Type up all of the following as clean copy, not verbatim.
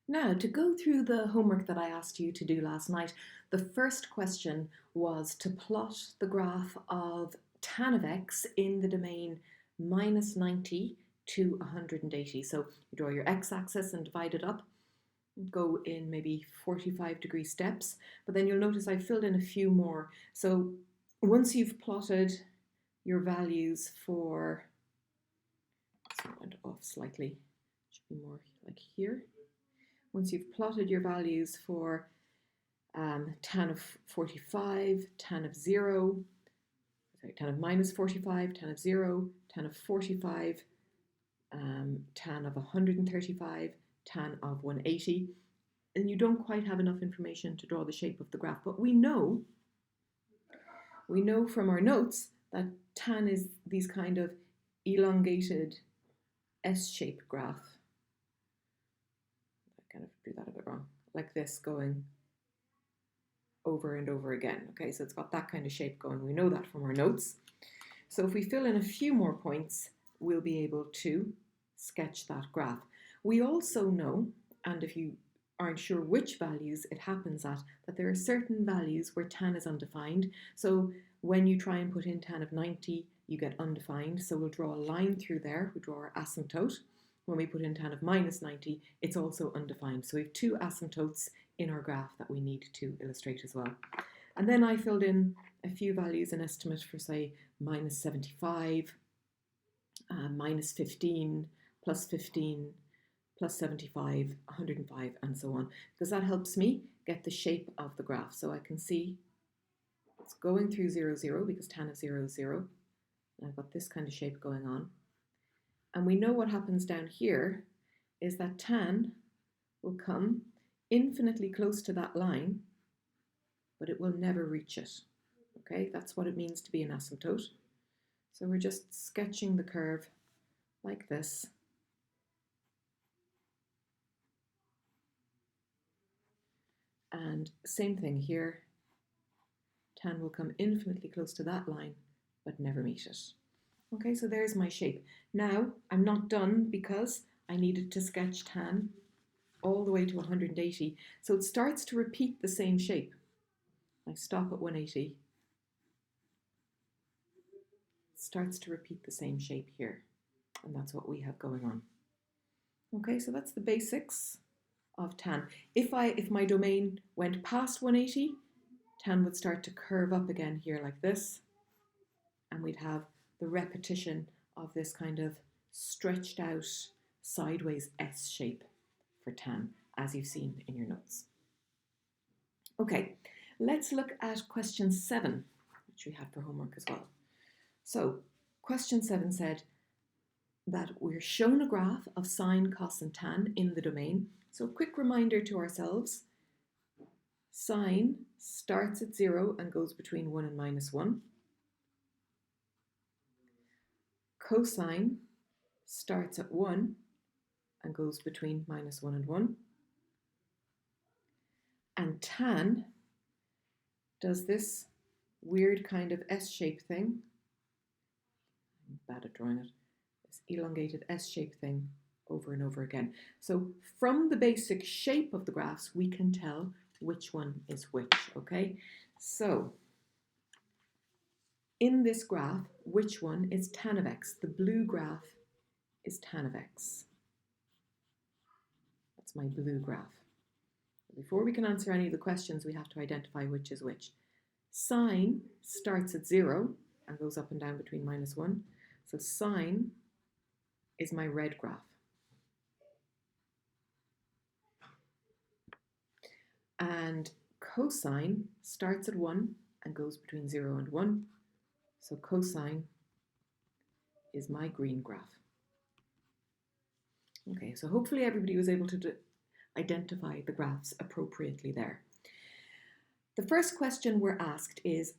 Now, to go through the homework that I asked you to do last night, the first question was to plot the graph of tan of x in the domain minus 90 to 180. So you draw your x-axis and divide it up, go in maybe 45-degree steps, but then you'll notice I filled in a few more. So once you've plotted your values for, so I went off slightly, should be more like here. Once you've plotted your values for tan of 45, tan of 0, tan of minus 45, tan of 0, tan of 45, tan of 135, tan of 180, and you don't quite have enough information to draw the shape of the graph, but we know from our notes that tan is these kind of elongated S-shaped graph. I kind of do that a bit wrong, like this, going over and over again. Okay, so it's got that kind of shape going. We know that from our notes. So if we fill in a few more points, we'll be able to sketch that graph. We also know, and if you aren't sure which values it happens at, that there are certain values where tan is undefined. So when you try and put in tan of 90, you get undefined. So we'll draw a line through there. We draw our asymptote. When we put in tan of minus 90, it's also undefined. So we have two asymptotes in our graph that we need to illustrate as well. And then I filled in a few values, an estimate for, say, minus 75, minus 15, plus 15, plus 75, 105, and so on, because that helps me get the shape of the graph. So I can see it's going through 0, 0, because tan of 0 is 0. And I've got this kind of shape going on. And we know what happens down here is that tan will come infinitely close to that line, but it will never reach it. Okay, that's what it means to be an asymptote. So we're just sketching the curve like this. And same thing here, tan will come infinitely close to that line, but never meet it. Okay, so there's my shape. Now, I'm not done because I needed to sketch tan all the way to 180. So it starts to repeat the same shape. I stop at 180. It starts to repeat the same shape here. And that's what we have going on. Okay, so that's the basics of tan. If my domain went past 180, tan would start to curve up again here like this. And we'd have the repetition of this kind of stretched out sideways S shape for tan, as you've seen in your notes. Okay, let's look at question 7, which we have for homework as well. So question 7 said that we're shown a graph of sine, cos, and tan in the domain. So quick reminder to ourselves, sine starts at 0 and goes between 1 and minus 1. Cosine starts at 1 and goes between minus 1 and 1. And tan does this weird kind of S-shape thing. I'm bad at drawing it. This elongated S-shape thing over and over again. So from the basic shape of the graphs, we can tell which one is which, okay? So in this graph, which one is tan of x? The blue graph is tan of x. That's my blue graph. Before we can answer any of the questions, we have to identify which is which. Sine starts at 0 and goes up and down between minus 1. So sine is my red graph. And cosine starts at 1 and goes between 0 and 1. So cosine is my green graph. Okay, so hopefully everybody was able to identify the graphs appropriately there. The first question we're asked is,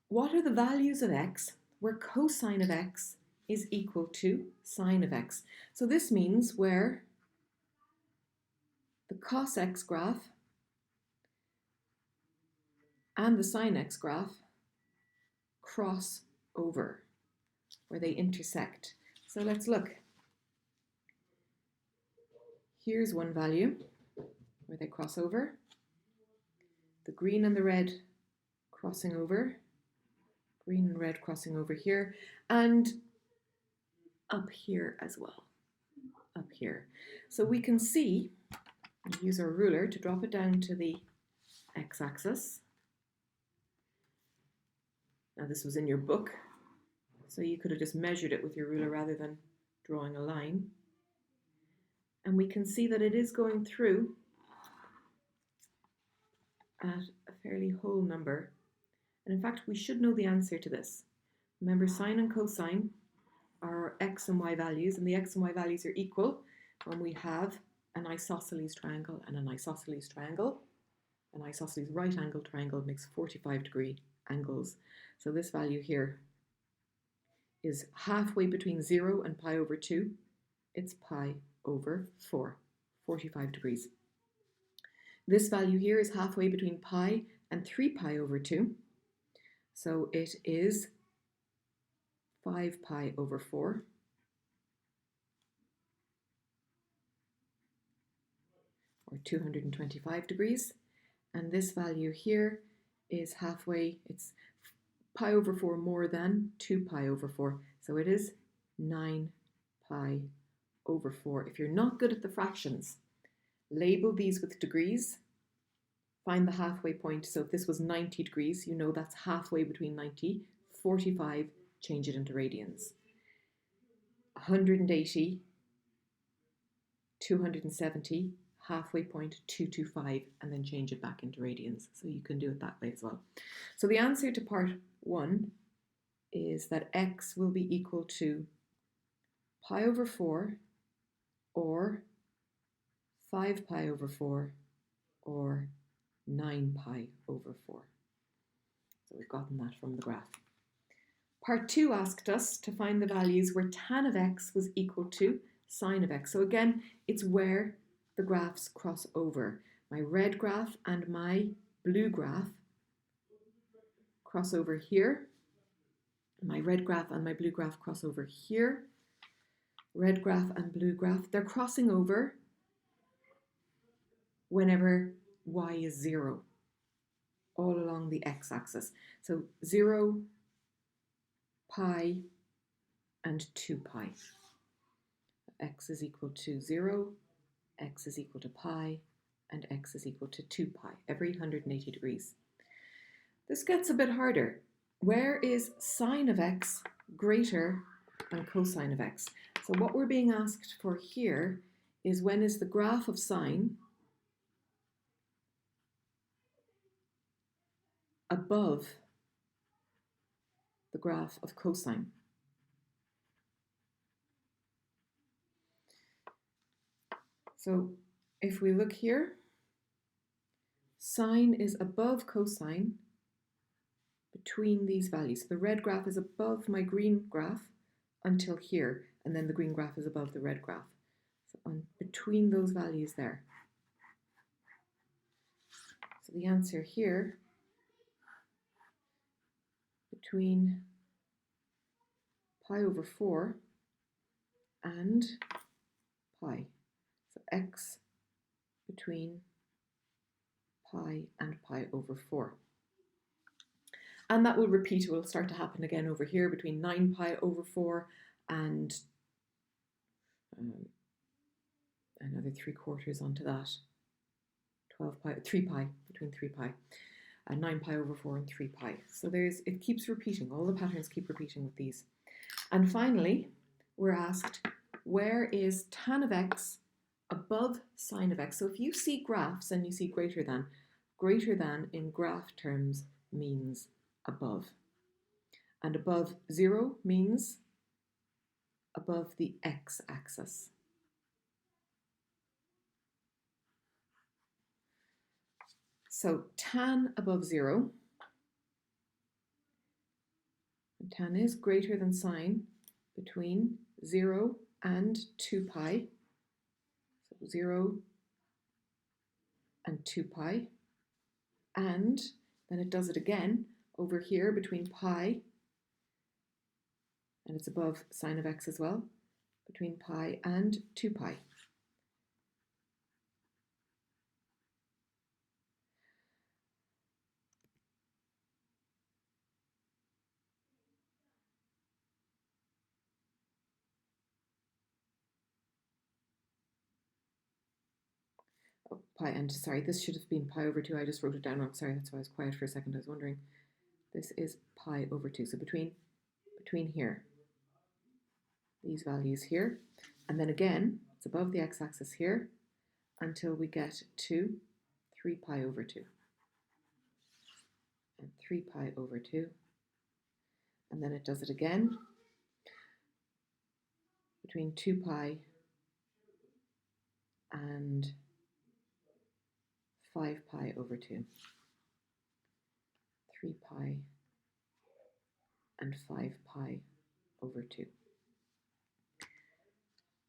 what are the values of x where cosine of x is equal to sine of x? So this means where the cos x graph and the sine x graph cross over, where they intersect. So let's look. Here's one value where they cross over. The green and the red crossing over. Green and red crossing over here. And up here as well. Up here. So we can see, use our ruler to drop it down to the x-axis. Now this was in your book, so you could have just measured it with your ruler rather than drawing a line. And we can see that it is going through at a fairly whole number. And in fact, we should know the answer to this. Remember, sine and cosine are x and y values, and the x and y values are equal when we have an isosceles triangle and an isosceles triangle. An isosceles right angle triangle makes 45-degree angles. So this value here is halfway between 0 and pi over 2. It's pi over 4, 45 degrees. This value here is halfway between pi and 3 pi over 2. So it is 5 pi over 4. Or 225 degrees. And this value here is halfway, it's pi over 4 more than 2 pi over 4. So it is 9 pi over 4. If you're not good at the fractions, label these with degrees, find the halfway point. So if this was 90 degrees, you know that's halfway between 90, 45, change it into radians. 180, 270, halfway point 225, and then change it back into radians. So you can do it that way as well. So the answer to part 1 is that x will be equal to pi over 4 or 5 pi over 4 or 9 pi over 4. So we've gotten that from the graph. Part 2 asked us to find the values where tan of x was equal to sine of x. So again, it's where the graphs cross over. My red graph and my blue graph cross over here. My red graph and my blue graph cross over here. Red graph and blue graph, they're crossing over whenever y is 0, all along the x-axis. So 0, pi, and 2 pi. X is equal to 0, x is equal to pi, and x is equal to 2 pi, every 180 degrees. This gets a bit harder. Where is sine of x greater than cosine of x? So what we're being asked for here is when is the graph of sine above the graph of cosine. So if we look here, sine is above cosine between these values. The red graph is above my green graph until here, and then the green graph is above the red graph. So between those values there. So the answer here, between pi over 4 and pi. So x between pi and pi over 4. And that will repeat, it will start to happen again over here between 9 pi over 4 and another 3/4 onto that. 12 pi, 3 pi, between 3 pi. 9 pi over 4 and 3 pi. So it keeps repeating, all the patterns keep repeating with these. And finally, we're asked, where is tan of x above sine of x? So if you see graphs and you see greater than in graph terms means above. And above 0 means above the x-axis. So tan above 0, and tan is greater than sine between 0 and 2 pi. So 0 and 2 pi. And then it does it again over here between pi, and it's above sine of x as well, between pi and 2 pi. pi, and sorry, this should have been pi over 2. I just wrote it down wrong. Sorry, that's why I was quiet for a second. I was wondering. This is pi over 2. So between here, these values here, and then again, it's above the x-axis here until we get to 3 pi over 2. And 3 pi over 2. And then it does it again between 2 pi and 5 pi over 2. 3 pi and 5 pi over 2.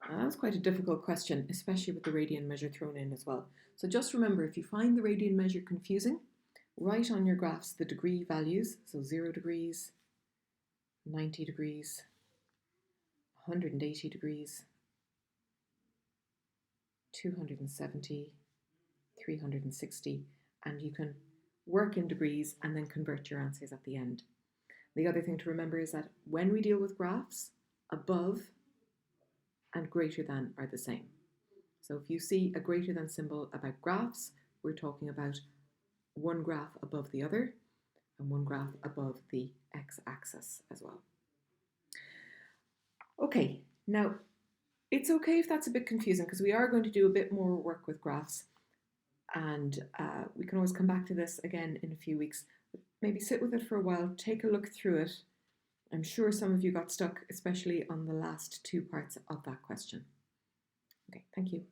That was quite a difficult question, especially with the radian measure thrown in as well. So just remember, if you find the radian measure confusing, write on your graphs the degree values, so 0 degrees, 90 degrees, 180 degrees, 270, 360, and you can work in degrees and then convert your answers at the end. The other thing to remember is that when we deal with graphs, above and greater than are the same. So if you see a greater than symbol about graphs, we're talking about one graph above the other and one graph above the x-axis as well. Okay, now it's okay if that's a bit confusing because we are going to do a bit more work with graphs, and we can always come back to this again in a few weeks. Maybe sit with it for a while, take a look through it. I'm sure some of you got stuck, especially on the last 2 parts of that question. Okay, thank you.